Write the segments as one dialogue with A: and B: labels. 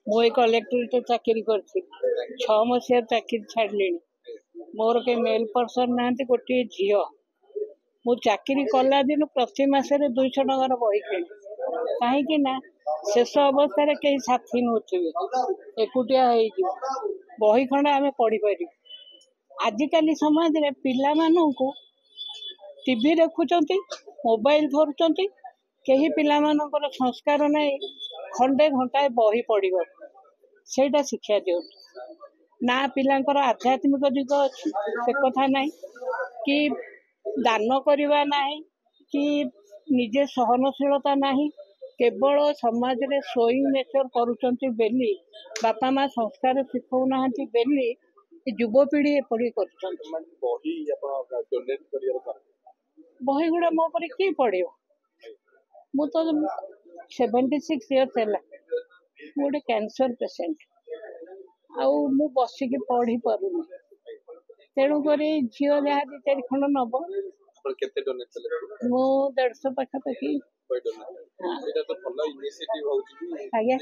A: ମୁଁ ଏଇ କଲେକ୍ଟରେଟ୍ ଚାକିରି କରିଛି 6 ମସିହା ଚାକିରି ଛାଡ଼ିଲିଣି। ମୋର କେହି ମେଲ୍ ପର୍ସନ୍ ନାହାନ୍ତି, ଗୋଟିଏ ଝିଅ। ମୁଁ ଚାକିରି କଲା ଦିନ ପ୍ରତି ମାସରେ 200 ଟଙ୍କାର ବହି କିଣେ। କାହିଁକି ନା ଶେଷ ଅବସ୍ଥାରେ କେହି ସାଥୀ ନଥିବେ, ଏକୁଟିଆ ହେଇଯିବ, ବହି ଖଣ୍ଡେ ଆମେ ପଢ଼ିପାରିବୁ। ଆଜିକାଲି ସମାଜରେ ପିଲାମାନଙ୍କୁ ଟିଭି ଦେଖୁଛନ୍ତି, ମୋବାଇଲ ଧରୁଛନ୍ତି, କେହି ପିଲାମାନଙ୍କର ସଂସ୍କାର ନାହିଁ ଖଣ୍ଡେ ଘଣ୍ଟାଏ ବହି ପଢ଼ିବାକୁ। ସେଇଟା ଶିକ୍ଷା ଦିଅନ୍ତୁ ନା, ପିଲାଙ୍କର ଆଧ୍ୟାତ୍ମିକ ଦିଗ ଅଛି ସେ କଥା ନାହିଁ, କି ଦାନ କରିବା ନାହିଁ, କି ନିଜେ ସହନଶୀଳତା ନାହିଁ। କେବଳ ସମାଜରେ ସ୍ୱଇଂ ନେଚର କରୁଛନ୍ତି ବୋଲି, ବାପା ମା ସଂସ୍କାର ଶିଖଉନାହାନ୍ତି ବୋଲି ଯୁବପିଢ଼ି ଏପରି କରୁଛନ୍ତି। ବହି ଗୁଡ଼ା ମୋ ଉପରେ କିଏ ପଢ଼ିବ? ମୁଁ ତ 76 ଇୟର୍ସ ହେଲା, ମୁଁ ଗୋଟେ କ୍ୟାନ୍ସର ପେସେଣ୍ଟ, ଆଉ ମୁଁ ବସିକି ପଢ଼ି ପାରୁନି। ତେଣୁକରି ଝିଅ ଯାହା 2-4 ଖଣ୍ଡ ନବ। ମୁଁ 150 ପାଖାପାଖି। ଆଜ୍ଞା,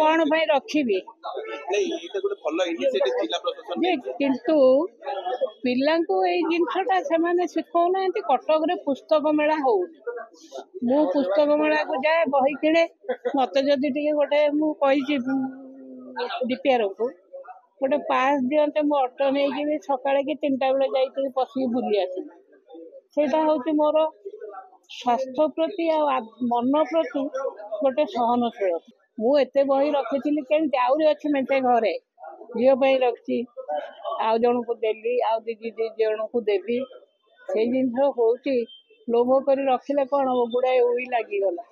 A: କଣ ପାଇଁ ରଖିବି ଯେ, କିନ୍ତୁ ପିଲାଙ୍କୁ ଏଇ ଜିନିଷଟା ସେମାନେ ଶିଖଉନାହାନ୍ତି। କଟକରେ ପୁସ୍ତକ ମେଳା ହଉନି, ମୁଁ ପୁସ୍ତକ ମେଳାକୁ ଯାଏ, ବହି କିଣେ। ମତେ ଯଦି ଟିକେ ଗୋଟେ, ମୁଁ କହିଛି ଡିପିଆରଙ୍କୁ ଗୋଟେ ପାସ୍ ଦିଅନ୍ତେ, ମୁଁ ଅଟୋ ନେଇକିରି ସକାଳେ କି 3ଟା ବେଳେ ଯାଇକି ପଶିକି ବୁଲି ଆସିବି। ସେଇଟା ହଉଛି ମୋର ସ୍ୱାସ୍ଥ୍ୟ ପ୍ରତି ଆଉ ମନ ପ୍ରତି ଗୋଟେ ସହନଶୀଳତା। ମୁଁ ଏତେ ବହି ରଖିଥିଲି କେମିତି? ଆହୁରି ଅଛି ମେଞ୍ଚେ ଘରେ, ଝିଅ ପାଇଁ ରଖିଛି, ଆଉ ଜଣଙ୍କୁ ଦେଲି, ଆଉ ଦି ଜଣଙ୍କୁ ଦେବି। ସେଇ ଜିନିଷ ହଉଛି, ଲୋଭ କରି ରଖିଲେ କଣ ହବ, ଗୁଡ଼ାଏ ଉଇ ଲାଗିଗଲା।